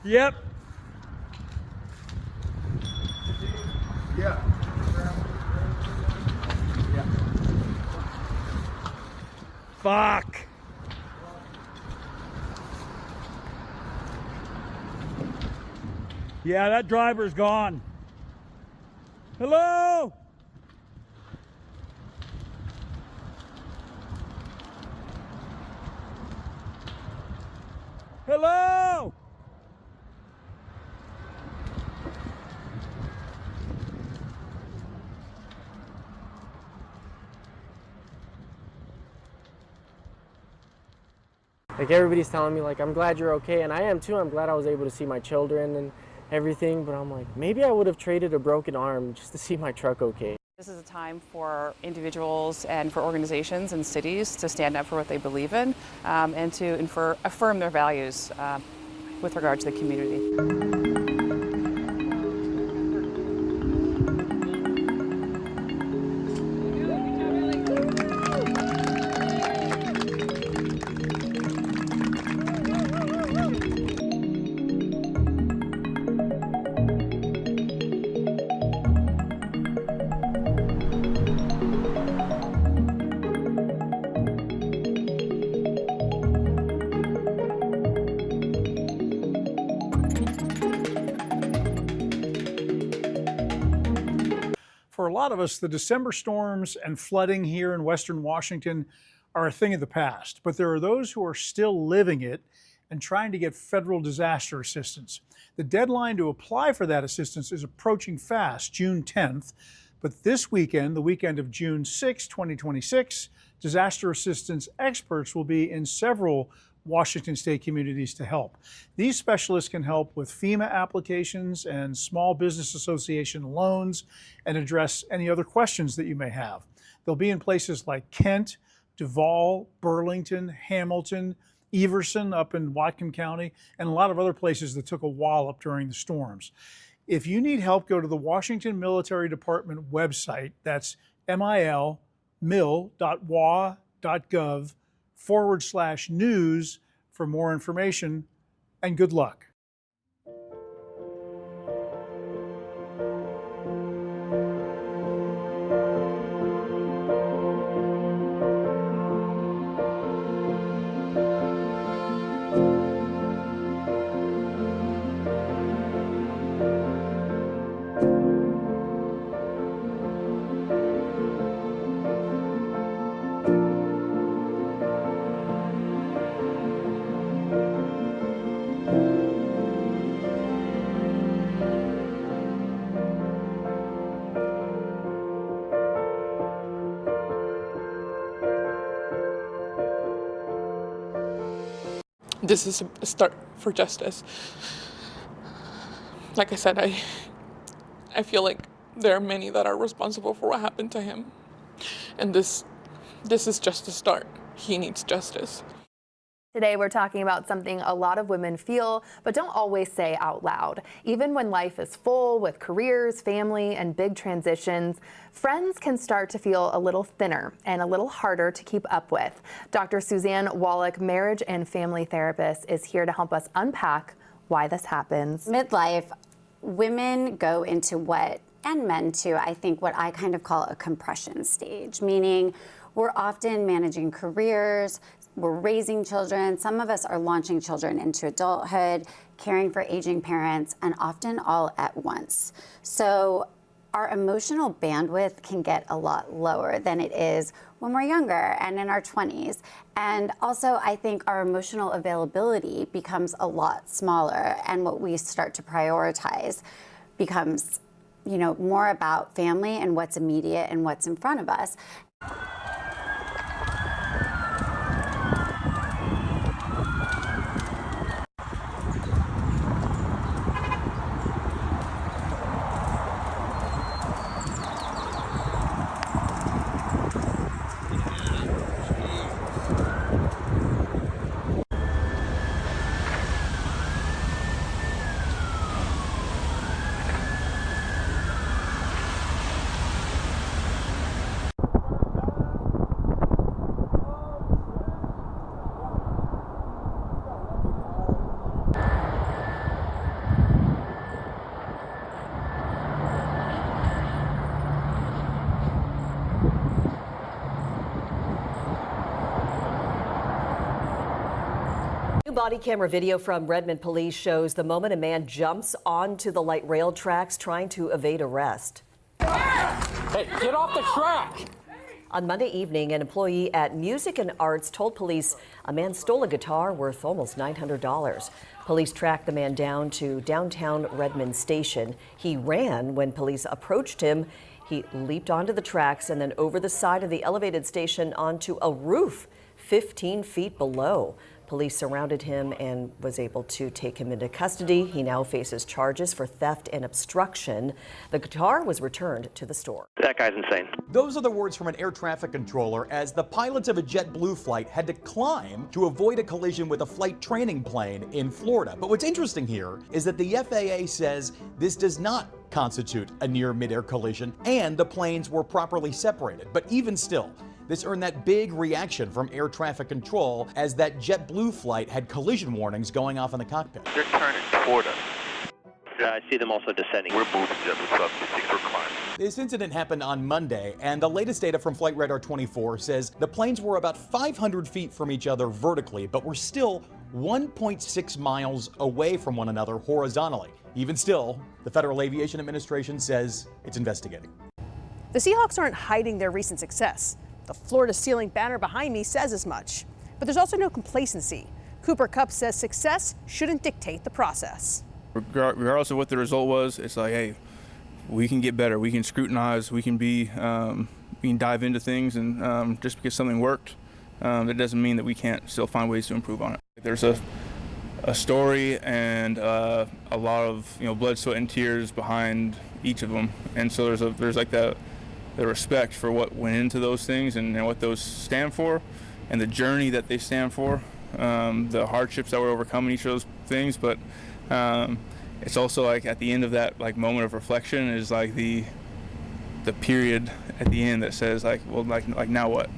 Yep. Yeah. Fuck. Yeah, that driver's gone. Hello? Hello? Like everybody's telling me like, I'm glad you're okay, and I am too. I'm glad I was able to see my children and everything, but I'm like, maybe I would have traded a broken arm just to see my truck okay. This is a time for individuals and for organizations and cities to stand up for what they believe in and to affirm their values with regard to the community. For a lot of us, the December storms and flooding here in Western Washington are a thing of the past, but there are those who are still living it and trying to get federal disaster assistance. The deadline to apply for that assistance is approaching fast, June 10th, but this weekend, the weekend of June 6, 2026, disaster assistance experts will be in several Washington state communities to help. These specialists can help with FEMA applications and Small Business Association loans and address any other questions that you may have. They'll be in places like Kent, Duval, Burlington, Hamilton, Everson up in Whatcom County, and a lot of other places that took a wallop during the storms. If you need help, go to the Washington Military Department website. That's mil.wa.gov/news for more information, and good luck. This is a start for justice. Like I said, I feel like there are many that are responsible for what happened to him. And this is just a start. He needs justice. Today, we're talking about something a lot of women feel, but don't always say out loud. Even when life is full with careers, family, and big transitions, friends can start to feel a little thinner and a little harder to keep up with. Dr. Suzanne Wallach, marriage and family therapist, is here to help us unpack why this happens. Midlife, women go into what, and men too, I think what I kind of call a compression stage, meaning we're often managing careers, we're raising children. Some of us are launching children into adulthood, caring for aging parents, and often all at once. So our emotional bandwidth can get a lot lower than it is when we're younger and in our 20s. And also, I think our emotional availability becomes a lot smaller, and what we start to prioritize becomes, more about family and what's immediate and what's in front of us. New body camera video from Redmond police shows the moment a man jumps onto the light rail tracks trying to evade arrest. Hey, get off the track! On Monday evening, an employee at Music and Arts told police a man stole a guitar worth almost $900. Police tracked the man down to downtown Redmond Station. He ran when police approached him. He leaped onto the tracks and then over the side of the elevated station onto a roof 15 feet below. Police surrounded him and was able to take him into custody. He now faces charges for theft and obstruction. The guitar was returned to the store. That guy's insane. Those are the words from an air traffic controller as the pilots of a JetBlue flight had to climb to avoid a collision with a flight training plane in Florida. But what's interesting here is that the FAA says this does not constitute a near midair collision and the planes were properly separated. But even still, this earned that big reaction from air traffic control as that JetBlue flight had collision warnings going off in the cockpit. They're turning toward us. I see them also descending. We're moving JetBlue up. I think we're climbing. This incident happened on Monday, and the latest data from Flight Radar 24 says the planes were about 500 feet from each other vertically, but were still 1.6 miles away from one another horizontally. Even still, the Federal Aviation Administration says it's investigating. The Seahawks aren't hiding their recent success. The floor-to-ceiling banner behind me says as much. But there's also no complacency. Cooper Kupp says success shouldn't dictate the process. Regardless of what the result was, it's like, hey, we can get better. We can scrutinize. We can we can dive into things, and just because something worked, that doesn't mean that we can't still find ways to improve on it. There's a story and a lot of blood, sweat, and tears behind each of them, and so there's like the respect for what went into those things and what those stand for, and the journey that they stand for, the hardships that were overcome in each of those things. But it's also like at the end of that moment of reflection is like the period at the end that says well, now what?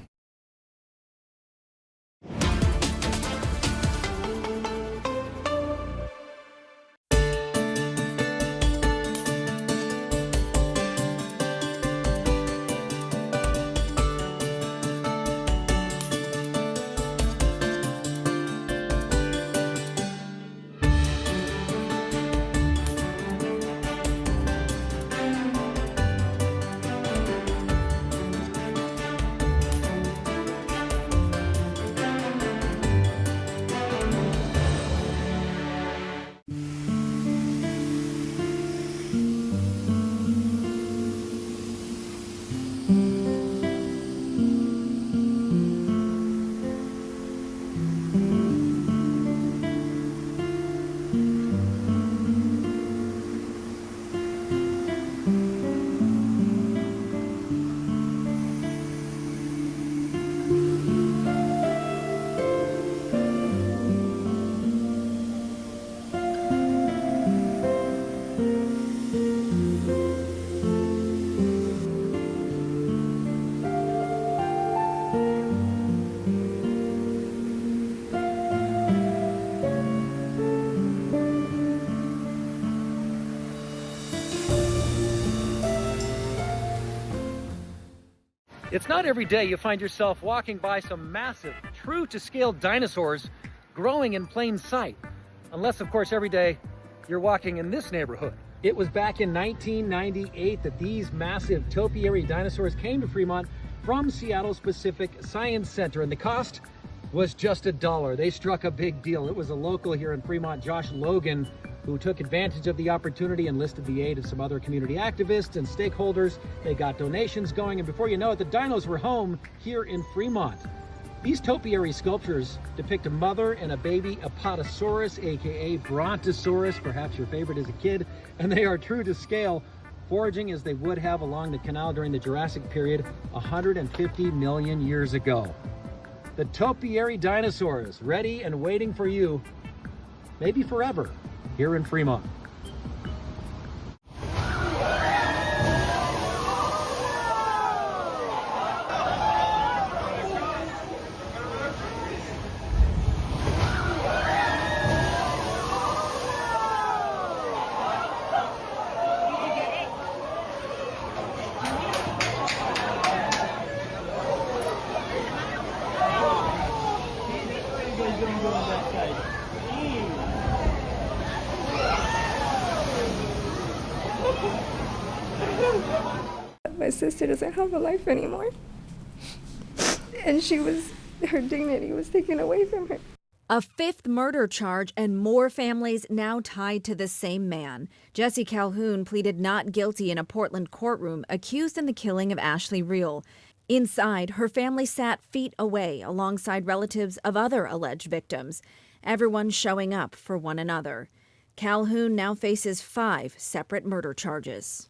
It's not every day you find yourself walking by some massive, true-to-scale dinosaurs growing in plain sight. Unless, of course, every day you're walking in this neighborhood. It was back in 1998 that these massive topiary dinosaurs came to Fremont from Seattle's Pacific Science Center, and the cost was just $1. They struck a big deal. It was a local here in Fremont, Josh Logan, who took advantage of the opportunity and enlisted the aid of some other community activists and stakeholders. They got donations going, and before you know it, the dinos were home here in Fremont. These topiary sculptures depict a mother and a baby Apatosaurus, aka Brontosaurus, perhaps your favorite as a kid, and they are true to scale, foraging as they would have along the canal during the Jurassic period 150 million years ago. The topiary dinosaurs, ready and waiting for you, maybe forever, here in Fremont. Everybody's gonna go on that side. My sister doesn't have a life anymore. And her dignity was taken away from her. A fifth murder charge and more families now tied to the same man. Jesse Calhoun pleaded not guilty in a Portland courtroom, accused in the killing of Ashley Reel. Inside, her family sat feet away alongside relatives of other alleged victims, everyone showing up for one another. Calhoun now faces 5 separate murder charges.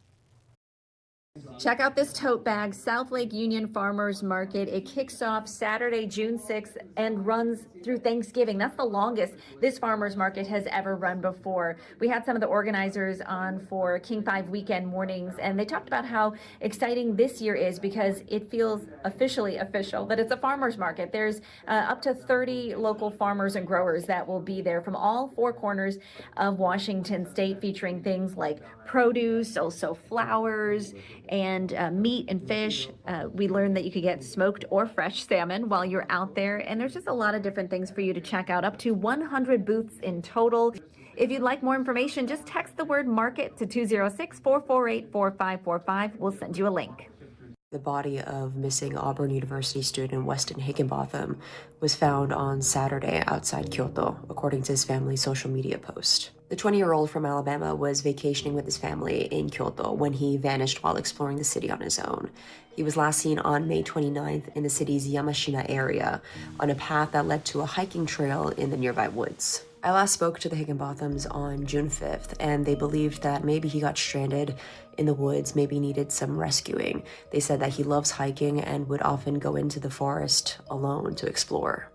Check out this tote bag, South Lake Union Farmers Market. It kicks off Saturday, June 6th and runs through Thanksgiving. That's the longest this farmers market has ever run before. We had some of the organizers on for King 5 weekend mornings, and they talked about how exciting this year is because it feels officially official that it's a farmers market. There's up to 30 local farmers and growers that will be there from all 4 corners of Washington State, featuring things like produce, also flowers, and meat and fish. We learned that you could get smoked or fresh salmon while you're out there, and there's just a lot of different things for you to check out. Up to 100 booths in total. If you'd like more information, just text the word market to 206-448-4545. We'll send you a link. The body of missing Auburn University student Weston Higginbotham was found on Saturday outside Kyoto, according to his family's social media post. The 20-year-old from Alabama was vacationing with his family in Kyoto when he vanished while exploring the city on his own. He was last seen on May 29th in the city's Yamashina area on a path that led to a hiking trail in the nearby woods. I last spoke to the Higginbothams on June 5th, and they believed that maybe he got stranded in the woods, maybe needed some rescuing. They said that he loves hiking and would often go into the forest alone to explore.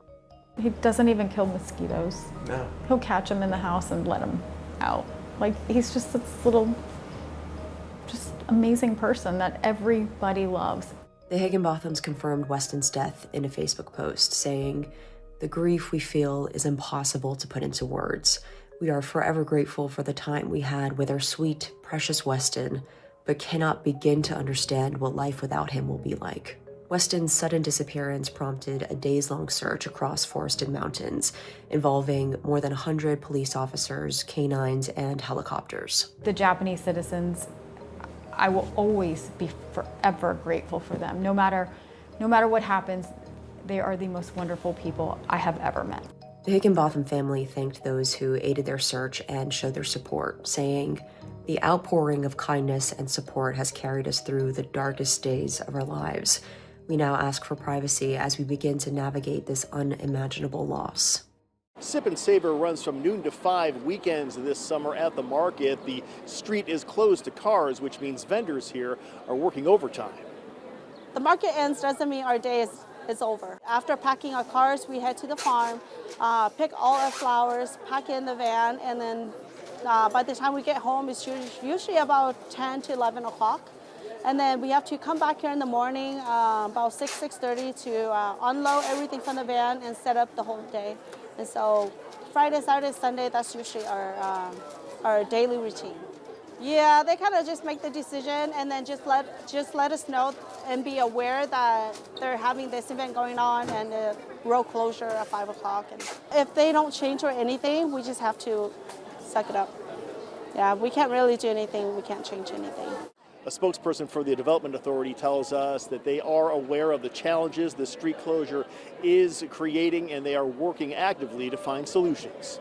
He doesn't even kill mosquitoes. No. He'll catch them in the house and let them out. Like, he's just this little, just amazing person that everybody loves. The Higginbothams confirmed Weston's death in a Facebook post, saying, "The grief we feel is impossible to put into words. We are forever grateful for the time we had with our sweet, precious Weston, but cannot begin to understand what life without him will be like." Weston's sudden disappearance prompted a days-long search across forested mountains, involving more than 100 police officers, canines, and helicopters. The Japanese citizens, I will always be forever grateful for them. No matter what happens, they are the most wonderful people I have ever met. The Higginbotham family thanked those who aided their search and showed their support, saying, "The outpouring of kindness and support has carried us through the darkest days of our lives. We now ask for privacy as we begin to navigate this unimaginable loss." Sip and Savor runs from noon to 5 weekends this summer at the market. The street is closed to cars, which means vendors here are working overtime. The market ends doesn't mean our day is over. After packing our cars, we head to the farm, pick all our flowers, pack it in the van, and then by the time we get home, it's usually about 10 to 11 o'clock. And then we have to come back here in the morning, about 6:30 to unload everything from the van and set up the whole day. And so Friday, Saturday, Sunday, that's usually our daily routine. Yeah, they kind of just make the decision and then just let us know and be aware that they're having this event going on and the road closure at 5 o'clock. And if they don't change or anything, we just have to suck it up. Yeah, we can't really do anything. We can't change anything. A spokesperson for the Development Authority tells us that they are aware of the challenges the street closure is creating, and they are working actively to find solutions.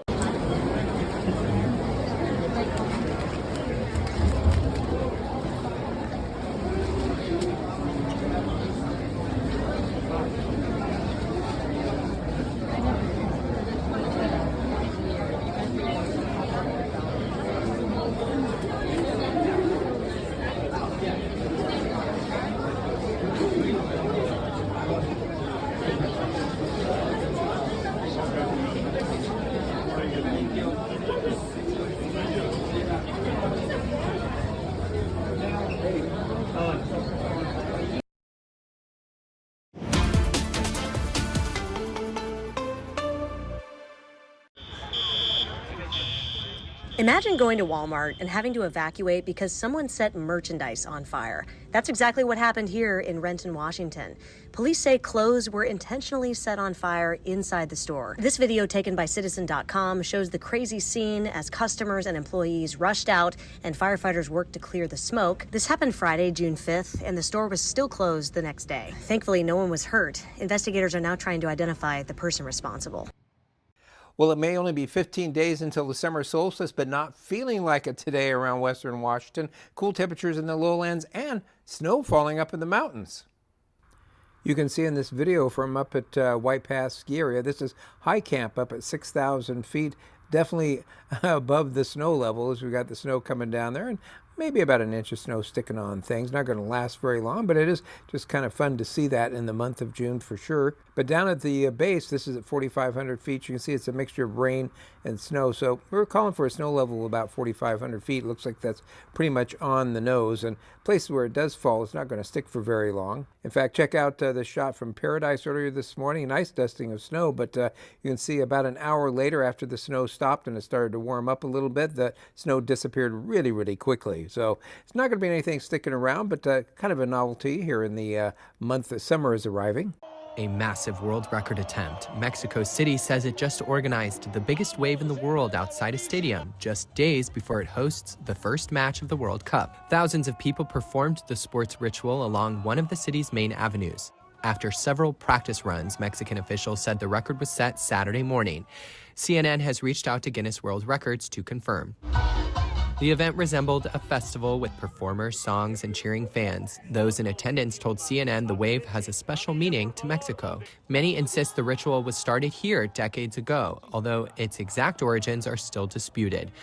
Imagine going to Walmart and having to evacuate because someone set merchandise on fire. That's exactly what happened here in Renton, Washington. Police say clothes were intentionally set on fire inside the store. This video taken by Citizen.com shows the crazy scene as customers and employees rushed out and firefighters worked to clear the smoke. This happened Friday, June 5th, and the store was still closed the next day. Thankfully, no one was hurt. Investigators are now trying to identify the person responsible. Well, it may only be 15 days until the summer solstice, but not feeling like it today around western Washington. Cool temperatures in the lowlands and snow falling up in the mountains. You can see in this video from up at White Pass ski area, this is high camp up at 6,000 feet, definitely above the snow level as we got the snow coming down there, and maybe about an inch of snow sticking on things. Not going to last very long, but it is just kind of fun to see that in the month of June for sure. But down at the base, this is at 4,500 feet. You can see it's a mixture of rain and snow. So we're calling for a snow level of about 4,500 feet. Looks like that's pretty much on the nose. And places where it does fall, it's not going to stick for very long. In fact, check out the shot from Paradise earlier this morning. Nice dusting of snow, but you can see about an hour later after the snow stopped and it started to warm up a little bit, the snow disappeared really, really quickly. So it's not going to be anything sticking around, but kind of a novelty here in the month that summer is arriving. A massive world record attempt. Mexico City says it just organized the biggest wave in the world outside a stadium just days before it hosts the first match of the World Cup. Thousands of people performed the sports ritual along one of the city's main avenues. After several practice runs, Mexican officials said the record was set Saturday morning. CNN has reached out to Guinness World Records to confirm. The event resembled a festival with performers, songs, and cheering fans. Those in attendance told CNN the wave has a special meaning to Mexico. Many insist the ritual was started here decades ago, although its exact origins are still disputed.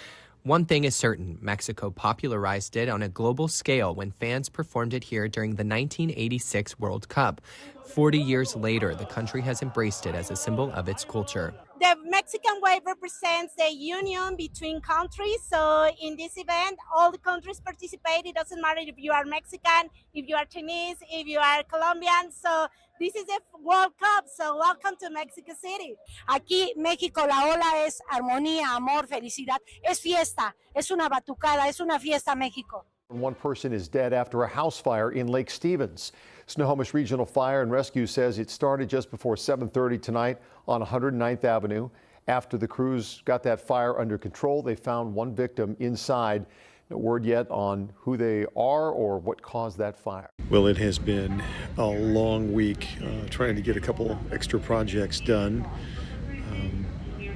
One thing is certain, Mexico popularized it on a global scale when fans performed it here during the 1986 World Cup. 40 years later, the country has embraced it as a symbol of its culture. The Mexican wave represents the union between countries. So in this event, all the countries participate. It doesn't matter if you are Mexican, if you are Chinese, if you are Colombian. So this is a World Cup. So welcome to Mexico City. Aquí, México, la ola es armonía, amor, felicidad. Es fiesta, es una batucada, es una fiesta, México. One person is dead after a house fire in Lake Stevens. Snohomish Regional Fire and Rescue says it started just before 7:30 tonight on 109th Avenue. After the crews got that fire under control, they found one victim inside. No word yet on who they are or what caused that fire. Well, it has been a long week trying to get a couple extra projects done.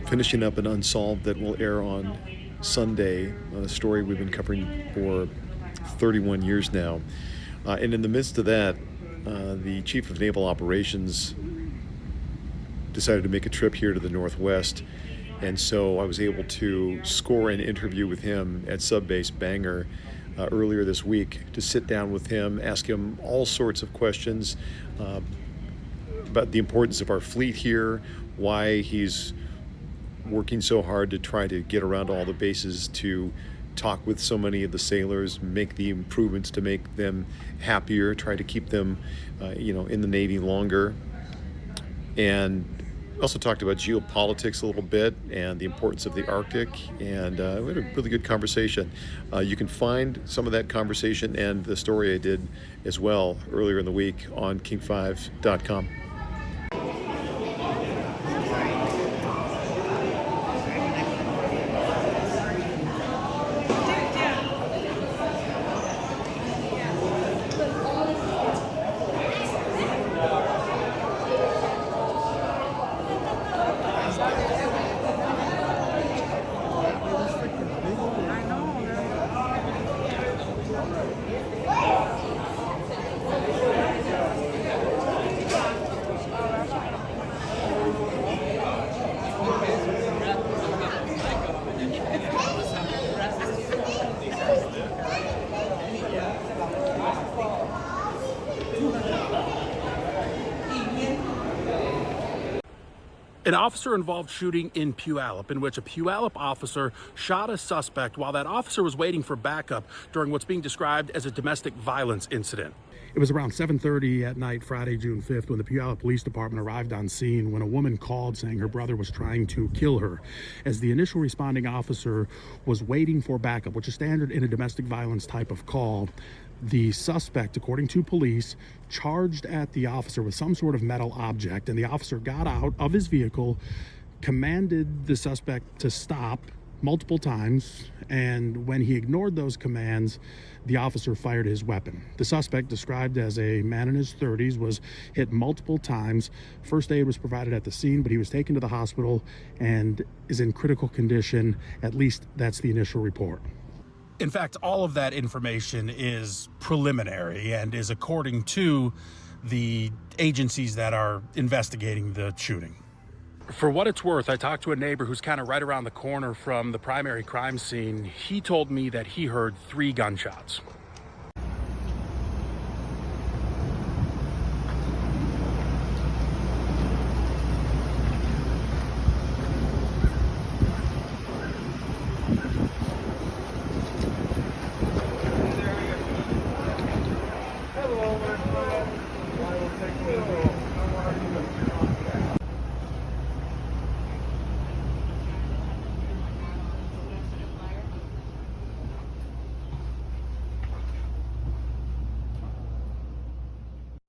Finishing up an Unsolved that will air on Sunday, a story we've been covering for 31 years now. And in the midst of that, the Chief of Naval Operations decided to make a trip here to the Northwest. And so I was able to score an interview with him at Subbase Bangor earlier this week to sit down with him, ask him all sorts of questions about the importance of our fleet here, why he's working so hard to try to get around all the bases to talk with so many of the sailors, make the improvements to make them happier, try to keep them, in the Navy longer. And also talked about geopolitics a little bit and the importance of the Arctic, and we had a really good conversation. You can find some of that conversation and the story I did as well earlier in the week on king5.com. An officer-involved shooting in Puyallup, in which a Puyallup officer shot a suspect while that officer was waiting for backup during what's being described as a domestic violence incident. It was around 7:30 at night, Friday, June 5th, when the Puyallup Police Department arrived on scene when a woman called saying her brother was trying to kill her. As the initial responding officer was waiting for backup, which is standard in a domestic violence type of call, the suspect, according to police, charged at the officer with some sort of metal object, and the officer got out of his vehicle, commanded the suspect to stop multiple times, and when he ignored those commands, the officer fired his weapon. The suspect, described as a man in his 30s, was hit multiple times. First aid was provided at the scene, but he was taken to the hospital and is in critical condition. At least that's the initial report. In fact, all of that information is preliminary and is according to the agencies that are investigating the shooting. For what it's worth, I talked to a neighbor who's kind of right around the corner from the primary crime scene. He told me that he heard 3 gunshots.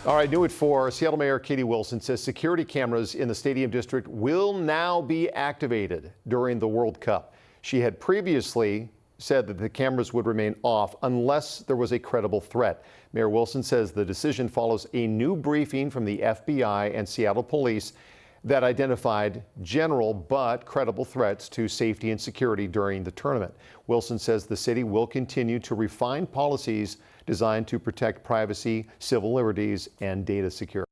All right, new at 4, Seattle Mayor Katie Wilson says security cameras in the Stadium District will now be activated during the World Cup. She had previously said that the cameras would remain off unless there was a credible threat. Mayor Wilson says the decision follows a new briefing from the FBI and Seattle Police that identified general but credible threats to safety and security during the tournament. Wilson says the city will continue to refine policies designed to protect privacy, civil liberties, and data security.